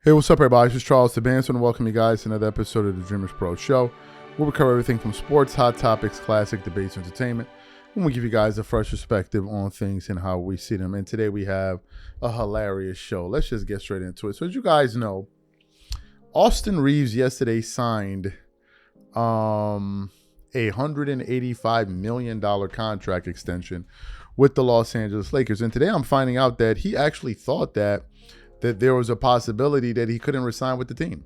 Hey, what's up, everybody? This is Charles Sebanson, and welcome you guys to another episode of the DREAMERSPRO show, where we cover everything from sports, hot topics, classic debates, entertainment, and we give you guys a fresh perspective on things and how we see them. And today we have a hilarious show. Let's just get straight into it. So as you guys know, Austin Reeves yesterday signed a $185 million contract extension with the Los Angeles Lakers. And today I'm finding out that he actually thought that there was a possibility that he couldn't resign with the team.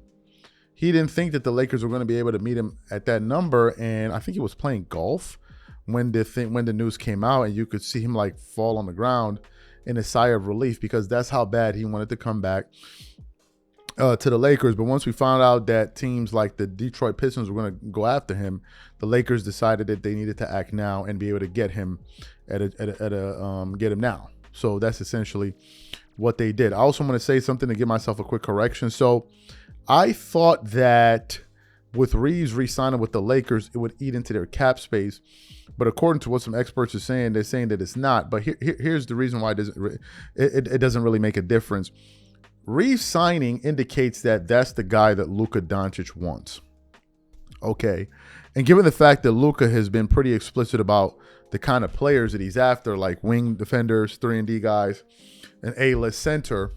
He didn't think that the Lakers were going to be able to meet him at that number, and I think he was playing golf when the news came out, and you could see him like fall on the ground in a sigh of relief because that's how bad he wanted to come back to the Lakers. But once we found out that teams like the Detroit Pistons were going to go after him, the Lakers decided that they needed to act now and be able to get him get him now. So that's essentially what they did. I also want to say something to give myself a quick correction. So I thought that with Reeves re-signing with the Lakers, it would eat into their cap space. But according to what some experts are saying, they're saying that it's not. But here's the reason why it doesn't really make a difference. Reeves signing indicates that that's the guy that Luka Doncic wants. Okay. And given the fact that Luka has been pretty explicit about the kind of players that he's after, like wing defenders, 3-and-D guys, an A-list center,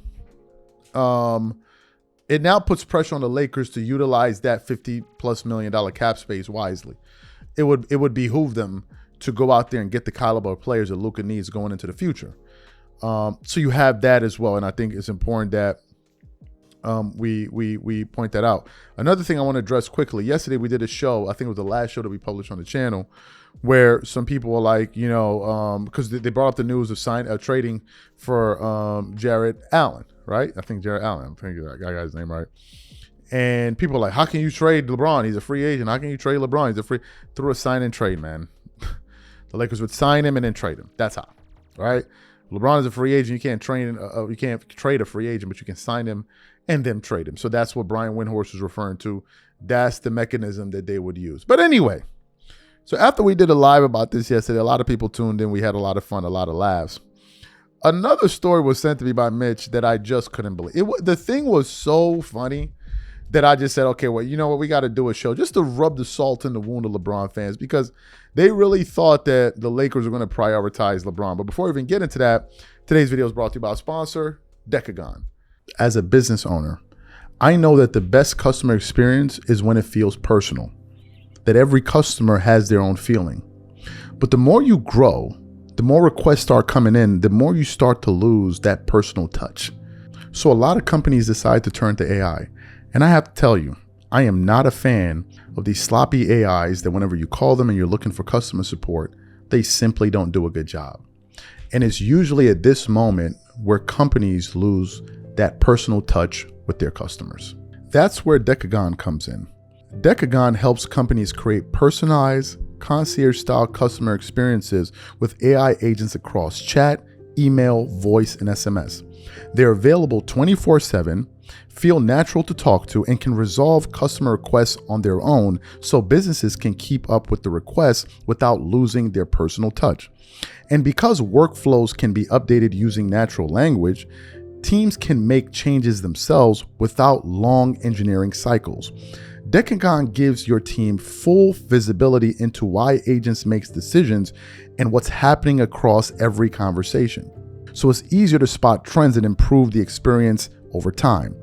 it now puts pressure on the Lakers to utilize that $50+ million cap space wisely. It would behoove them to go out there and get the caliber of players that Luka needs going into the future. So you have that as well, and I think it's important that we point that out. Another thing I want to address quickly. Yesterday we did a show, I think it was the last show that we published on the channel, where some people were like, because they brought up the news of trading for Jared Allen, right? I think Jared Allen. I'm thinking I got his name right. And people were like, how can you trade LeBron? He's a free agent. How can you trade LeBron? He's a free through a sign and trade, man. The Lakers would sign him and then trade him. That's how, right? LeBron is a free agent. You can't trade a free agent, but you can sign him and then trade him. So that's what Brian Windhorst was referring to. That's the mechanism that they would use. But anyway, so after we did a live about this yesterday, a lot of people tuned in. We had a lot of fun, a lot of laughs. Another story was sent to me by Mitch that I just couldn't believe. The thing was so funny that I just said, okay, well, you know what? We got to do a show just to rub the salt in the wound of LeBron fans because they really thought that the Lakers were going to prioritize LeBron. But before we even get into that, today's video is brought to you by our sponsor, Decagon. As a business owner, I know that the best customer experience is when it feels personal, that every customer has their own feeling. But the more you grow, the more requests start coming in, the more you start to lose that personal touch. So a lot of companies decide to turn to AI. And I have to tell you, I am not a fan of these sloppy AIs that whenever you call them and you're looking for customer support, they simply don't do a good job. And it's usually at this moment where companies lose that personal touch with their customers. That's where Decagon comes in. Decagon helps companies create personalized, concierge-style customer experiences with AI agents across chat, email, voice, and SMS. They're available 24/7, feel natural to talk to, and can resolve customer requests on their own so businesses can keep up with the requests without losing their personal touch. And because workflows can be updated using natural language, teams can make changes themselves without long engineering cycles. Decagon gives your team full visibility into why agents make decisions and what's happening across every conversation. So it's easier to spot trends and improve the experience over time.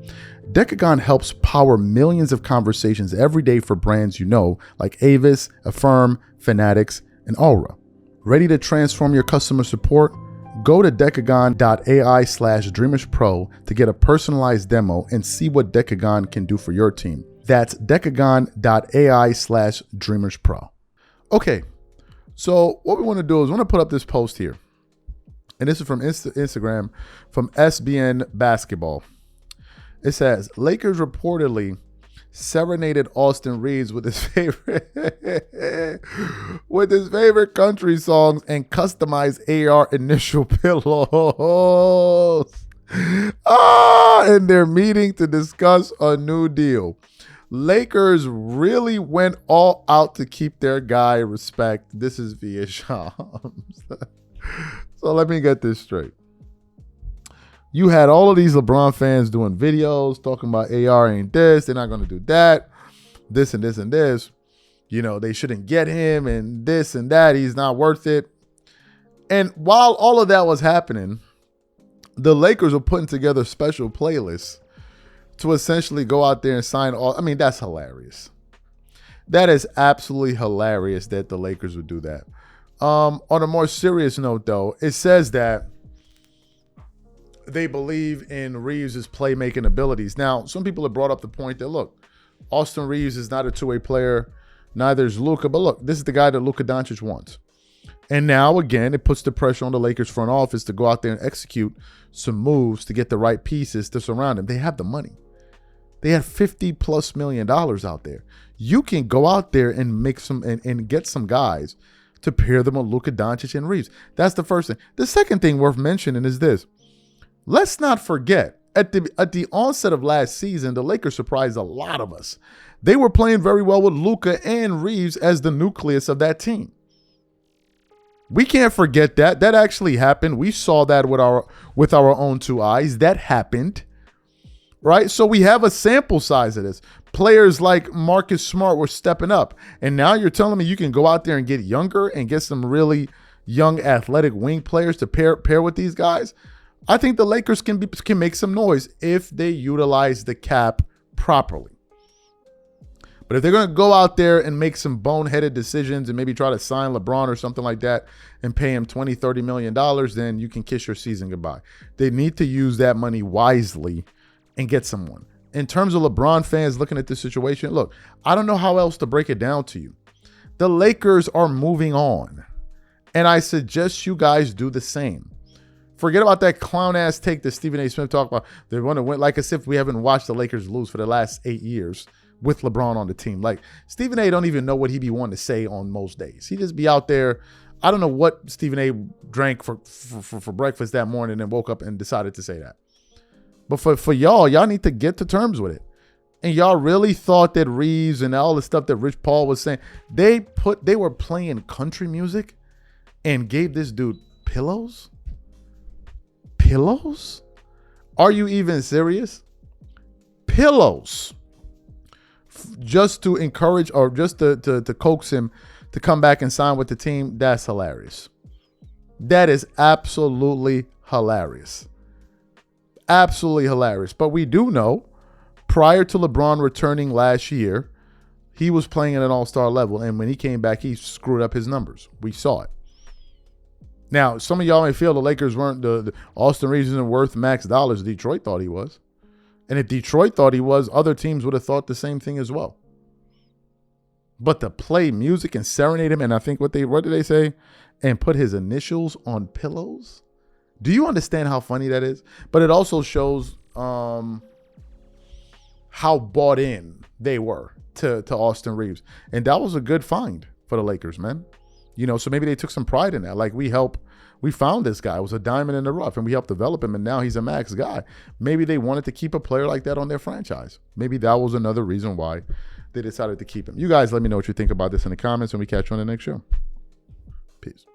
Decagon helps power millions of conversations every day for brands you know, like Avis, Affirm, Fanatics, and Aura. Ready to transform your customer support? Go to decagon.ai/DREAMERSPRO to get a personalized demo and see what Decagon can do for your team. That's decagon.ai/DREAMERSPRO. Okay, so what we want to do is we want to put up this post here. And this is from Instagram from SBN Basketball. It says, Lakers reportedly serenaded Austin Reeves with his favorite country songs and customized AR initial pillows. And they're meeting to discuss a new deal. Lakers really went all out to keep their guy respect. This is via Shams. So let me get this straight. You had all of these LeBron fans doing videos talking about AR ain't this, they're not going to do that, this and this and this. You know, they shouldn't get him and this and that. He's not worth it. And while all of that was happening, the Lakers were putting together special playlists to essentially go out there and sign all. I mean, that's hilarious. That is absolutely hilarious that the Lakers would do that. On a more serious note, though, it says that they believe in Reeves' playmaking abilities. Now, some people have brought up the point that, look, Austin Reeves is not a two-way player. Neither is Luka. But look, this is the guy that Luka Doncic wants. And now, again, it puts the pressure on the Lakers front office to go out there and execute some moves to get the right pieces to surround him. They have the money. They had $50+ million out there. You can go out there and make some and get some guys to pair them with Luka Doncic and Reeves. That's the first thing. The second thing worth mentioning is this. Let's not forget, at the onset of last season, the Lakers surprised a lot of us. They were playing very well with Luka and Reeves as the nucleus of that team. We can't forget that. That actually happened. We saw that with our own two eyes. That happened. Right? So we have a sample size of this. Players like Marcus Smart were stepping up. And now you're telling me you can go out there and get younger and get some really young athletic wing players to pair with these guys? I think the Lakers can make some noise if they utilize the cap properly. But if they're going to go out there and make some boneheaded decisions and maybe try to sign LeBron or something like that and pay him $20, $30 million, then you can kiss your season goodbye. They need to use that money wisely and get someone. In terms of LeBron fans looking at this situation, look, I don't know how else to break it down to you. The Lakers are moving on. And I suggest you guys do the same. Forget about that clown-ass take that Stephen A. Smith talked about. They want to win like as if we haven't watched the Lakers lose for the last 8 years with LeBron on the team. Like, Stephen A. don't even know what he be wanting to say on most days. He just be out there. I don't know what Stephen A. drank for breakfast that morning and woke up and decided to say that. But for y'all need to get to terms with it. And y'all really thought that Reeves and all the stuff that Rich Paul was saying, they were playing country music and gave this dude pillows? Pillows? Are you even serious? Pillows. Just to encourage or just to coax him to come back and sign with the team, that's hilarious. That is absolutely hilarious. Absolutely hilarious. But we do know, prior to LeBron returning last year, he was playing at an all-star level. And when he came back, he screwed up his numbers. We saw it. Now, some of y'all may feel the Lakers weren't the Austin Reeves isn't worth max dollars. Detroit thought he was. And if Detroit thought he was, other teams would have thought the same thing as well. But to play music and serenade him, and I think what did they say? And put his initials on pillows? Do you understand how funny that is? But it also shows how bought in they were to Austin Reeves. And that was a good find for the Lakers, man. You know, so maybe they took some pride in that. Like, we found this guy. It was a diamond in the rough, and we helped develop him, and now he's a max guy. Maybe they wanted to keep a player like that on their franchise. Maybe that was another reason why they decided to keep him. You guys let me know what you think about this in the comments, and we catch you on the next show. Peace.